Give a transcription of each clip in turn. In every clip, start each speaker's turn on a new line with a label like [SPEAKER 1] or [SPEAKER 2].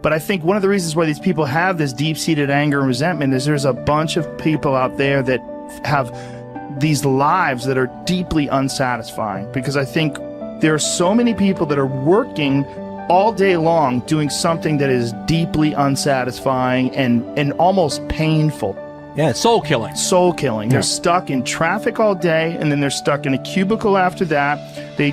[SPEAKER 1] But I think one of the reasons why these people have this deep-seated anger and resentment is there's a bunch of people out there that have these lives that are deeply unsatisfying, because I think there are so many people that are working all day long doing something that is deeply unsatisfying and almost painful.
[SPEAKER 2] Yeah, it's soul killing.
[SPEAKER 1] Soul killing.
[SPEAKER 2] Yeah.
[SPEAKER 1] They're stuck in traffic all day, and then they're stuck in a cubicle after that. They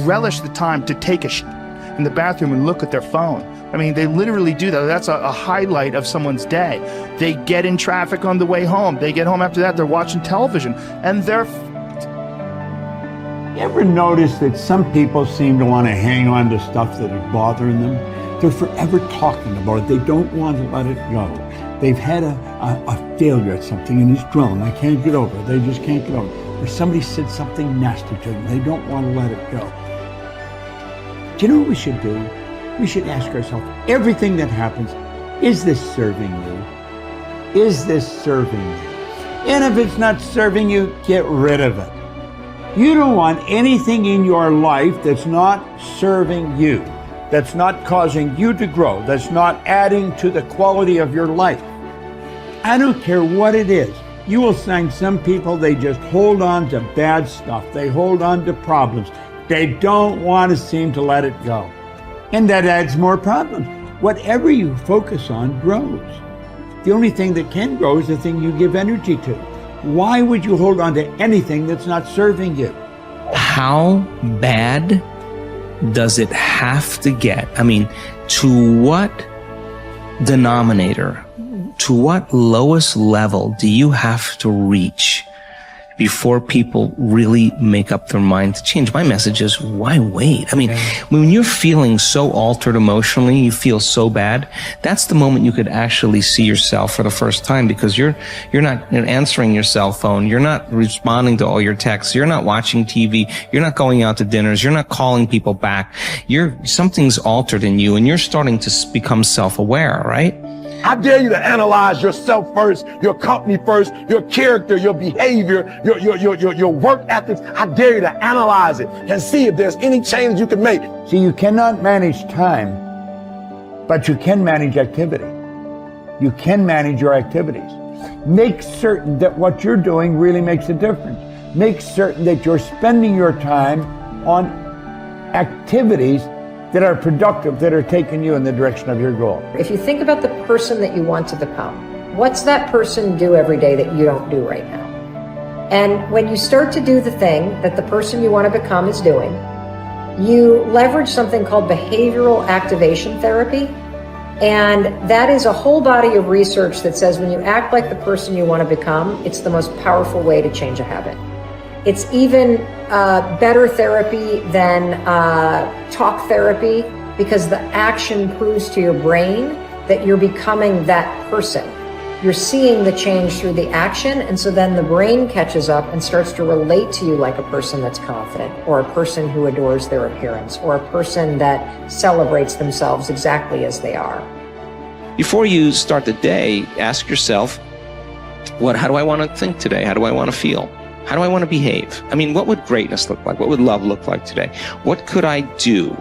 [SPEAKER 1] relish the time to take a shit in the bathroom and look at their phone. I mean, they literally do that. That's a highlight of someone's day. They get in traffic on the way home. They get home after that, they're watching television, and they're...
[SPEAKER 3] You ever notice that some people seem to want to hang on to stuff that is bothering them? They're forever talking about it. They don't want to let it go. They've had a failure at something and it's grown. I can't get over it. They just can't get over it. Or somebody said something nasty to them. They don't want to let it go. Do you know what we should do? We should ask ourselves, everything that happens, is this serving you? Is this serving you? And if it's not serving you, get rid of it. You don't want anything in your life that's not serving you, that's not causing you to grow, that's not adding to the quality of your life. I don't care what it is. You will find some people, they just hold on to bad stuff. They hold on to problems. They don't want to seem to let it go. And that adds more problems. Whatever you focus on grows. The only thing that can grow is the thing you give energy to. Why would you hold on to anything that's not serving you?
[SPEAKER 4] How bad does it have to get? I mean, to what denominator, to what lowest level do you have to reach before people really make up their mind to change? My message is, why wait? I mean, when you're feeling so altered emotionally, you feel so bad, that's the moment you could actually see yourself for the first time, because you're not answering your cell phone, you're not responding to all your texts, you're not watching TV, you're not going out to dinners, you're not calling people back. Something's altered in you and you're starting to become self-aware, right?
[SPEAKER 5] I dare you to analyze yourself first, your company first, your character, your behavior, your work ethics. I dare you to analyze it and see if there's any change you can make.
[SPEAKER 3] See, you cannot manage time, but you can manage activity. You can manage your activities. Make certain that what you're doing really makes a difference. Make certain that you're spending your time on activities that are productive, that are taking you in the direction of your goal.
[SPEAKER 6] If you think about the person that you want to become, what's that person do every day that you don't do right now? And when you start to do the thing that the person you want to become is doing, you leverage something called behavioral activation therapy. And that is a whole body of research that says when you act like the person you want to become, it's the most powerful way to change a habit. It's even better therapy than talk therapy, because the action proves to your brain that you're becoming that person. You're seeing the change through the action, and so then the brain catches up and starts to relate to you like a person that's confident, or a person who adores their appearance, or a person that celebrates themselves exactly as they are.
[SPEAKER 4] Before you start the day, ask yourself, how do I want to think today? How do I want to feel? How do I want to behave? I mean, what would greatness look like? What would love look like today? What could I do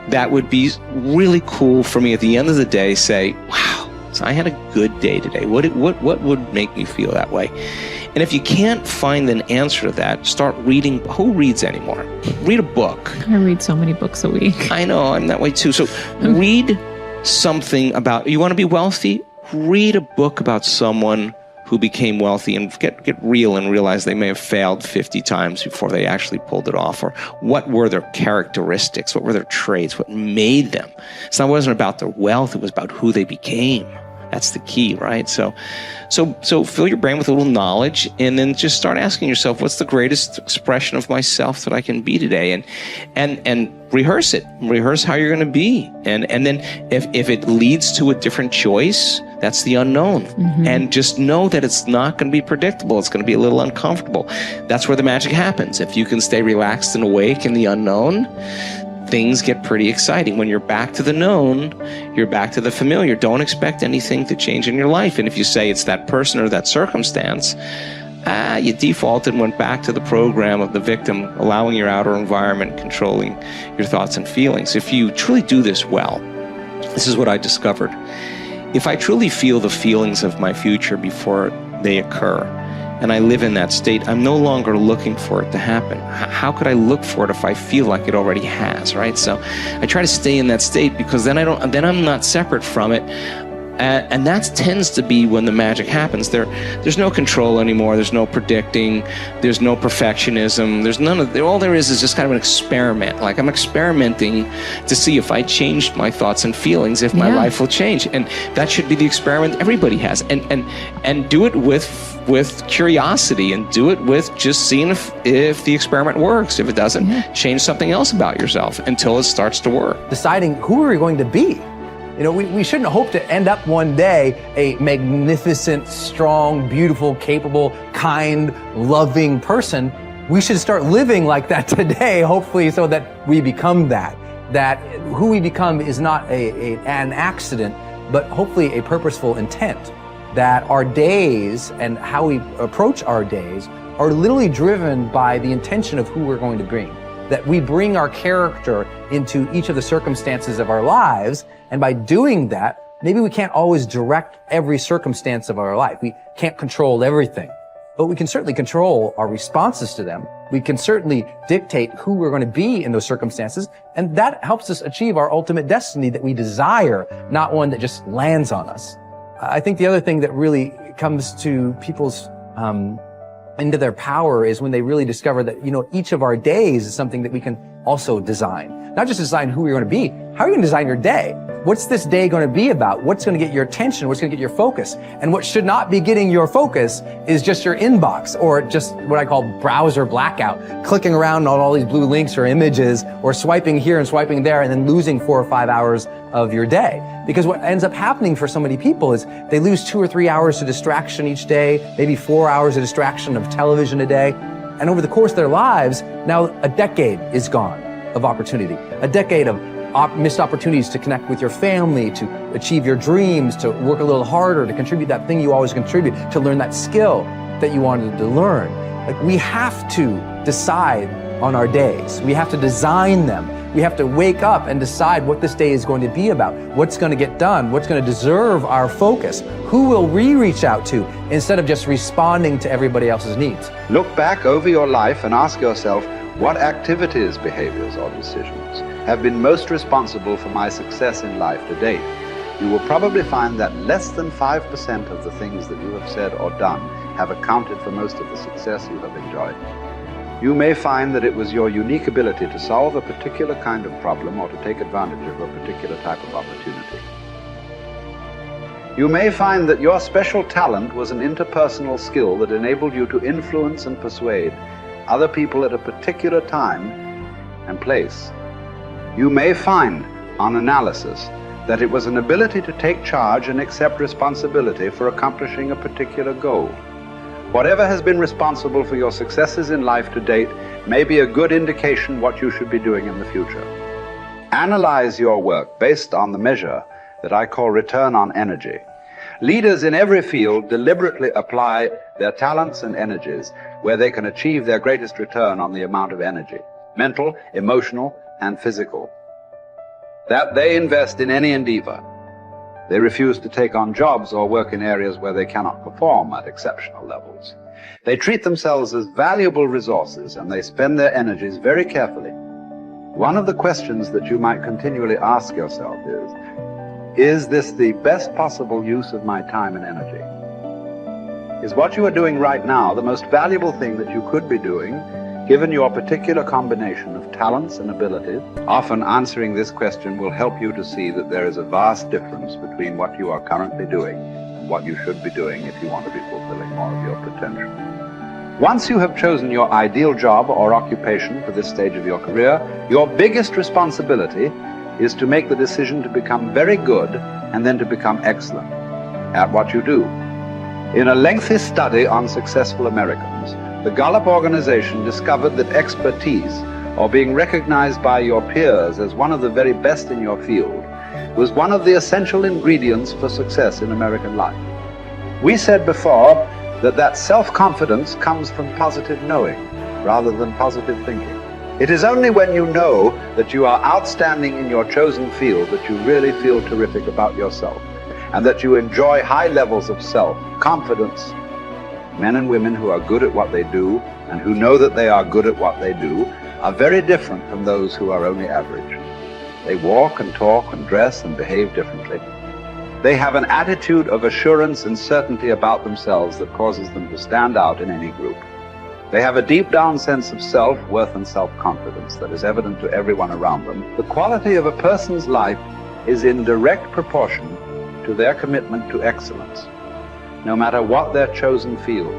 [SPEAKER 4] that would be really cool for me at the end of the day? Say, wow, so I had a good day today. What would make me feel that way? And if you can't find an answer to that, start reading. Who reads anymore? Read a book.
[SPEAKER 7] I read so many books a week.
[SPEAKER 4] I know, I'm that way too. So read something about, you want to be wealthy? Read a book about someone who became wealthy, and get real and realize they may have failed 50 times before they actually pulled it off. Or what were their characteristics? What were their traits? What made them? So it wasn't about their wealth, it was about who they became. That's the key, right? So fill your brain with a little knowledge, and then just start asking yourself, what's the greatest expression of myself that I can be today? And rehearse it. Rehearse how you're going to be. And then if it leads to a different choice, that's the unknown. Mm-hmm. And just know that it's not going to be predictable. It's going to be a little uncomfortable. That's where the magic happens. If you can stay relaxed and awake in the unknown, things get pretty exciting. When you're back to the known, you're back to the familiar. Don't expect anything to change in your life. And if you say it's that person or that circumstance, you defaulted and went back to the program of the victim, allowing your outer environment controlling your thoughts and feelings. If you truly do this well, This is what I discovered. If I truly feel the feelings of my future before they occur, and I live in that state, I'm no longer looking for it to happen. How could I look for it if I feel like it already has, right? So I try to stay in that state, because then I'm not separate from it. And that tends to be when the magic happens. There's no control anymore. There's no predicting. There's no perfectionism. There's none of. All there is just kind of an experiment. Like, I'm experimenting to see if I changed my thoughts and feelings, if my life will change. And that should be the experiment everybody has. And do it with curiosity, and do it with just seeing if the experiment works. If it doesn't, change something else about yourself until it starts to work.
[SPEAKER 2] Deciding who are we going to be. You know, we shouldn't hope to end up one day a magnificent, strong, beautiful, capable, kind, loving person. We should start living like that today, hopefully, so that we become that. That who we become is not an accident, but hopefully a purposeful intent. That our days and how we approach our days are literally driven by the intention of who we're going to bring. That we bring our character into each of the circumstances of our lives, and by doing that, maybe we can't always direct every circumstance of our life. We can't control everything, but we can certainly control our responses to them. We can certainly dictate who we're going to be in those circumstances, and that helps us achieve our ultimate destiny that we desire, not one that just lands on us. I think the other thing that really comes to people's into their power is when they really discover that, you know, each of our days is something that we can also design. Not just design who you're going to be. How are you going to design your day? What's this day going to be about? What's going to get your attention? What's going to get your focus? And what should not be getting your focus is just your inbox, or just what I call browser blackout, clicking around on all these blue links or images, or swiping here and swiping there, and then losing 4 or 5 hours of your day. Because what ends up happening for so many people is they lose 2 or 3 hours to distraction each day, maybe 4 hours of distraction of television a day. And over the course of their lives, now a decade is gone of opportunity, a decade of missed opportunities to connect with your family, to achieve your dreams, to work a little harder, to contribute that thing you always contribute, to learn that skill that you wanted to learn. Like, we have to decide on our days. We have to design them. We have to wake up and decide what this day is going to be about, what's going to get done, what's going to deserve our focus, who will we reach out to, instead of just responding to everybody else's needs.
[SPEAKER 8] Look back over your life and ask yourself, what activities, behaviors, or decisions have been most responsible for my success in life to date? You will probably find that less than 5% of the things that you have said or done have accounted for most of the success you have enjoyed. You may find that it was your unique ability to solve a particular kind of problem or to take advantage of a particular type of opportunity. You may find that your special talent was an interpersonal skill that enabled you to influence and persuade other people at a particular time and place. You may find, on analysis, that it was an ability to take charge and accept responsibility for accomplishing a particular goal. Whatever has been responsible for your successes in life to date may be a good indication what you should be doing in the future. Analyze your work based on the measure that I call return on energy. Leaders in every field deliberately apply their talents and energies where they can achieve their greatest return on the amount of energy, mental, emotional, and physical, that they invest in any endeavor. They refuse to take on jobs or work in areas where they cannot perform at exceptional levels. They treat themselves as valuable resources, and they spend their energies very carefully. One of the questions that you might continually ask yourself is this the best possible use of my time and energy? Is what you are doing right now the most valuable thing that you could be doing, given your particular combination of talents and abilities? Often answering this question will help you to see that there is a vast difference between what you are currently doing and what you should be doing if you want to be fulfilling more of your potential. Once you have chosen your ideal job or occupation for this stage of your career, your biggest responsibility is to make the decision to become very good and then to become excellent at what you do. In a lengthy study on successful Americans, the Gallup organization discovered that expertise, or being recognized by your peers as one of the very best in your field, was one of the essential ingredients for success in American life. We said before that self-confidence comes from positive knowing rather than positive thinking. It is only when you know that you are outstanding in your chosen field that you really feel terrific about yourself, and that you enjoy high levels of self-confidence. Men and women who are good at what they do and who know that they are good at what they do are very different from those who are only average. They walk and talk and dress and behave differently. They have an attitude of assurance and certainty about themselves that causes them to stand out in any group. They have a deep down sense of self-worth and self-confidence that is evident to everyone around them. The quality of a person's life is in direct proportion to their commitment to excellence, no matter what their chosen field.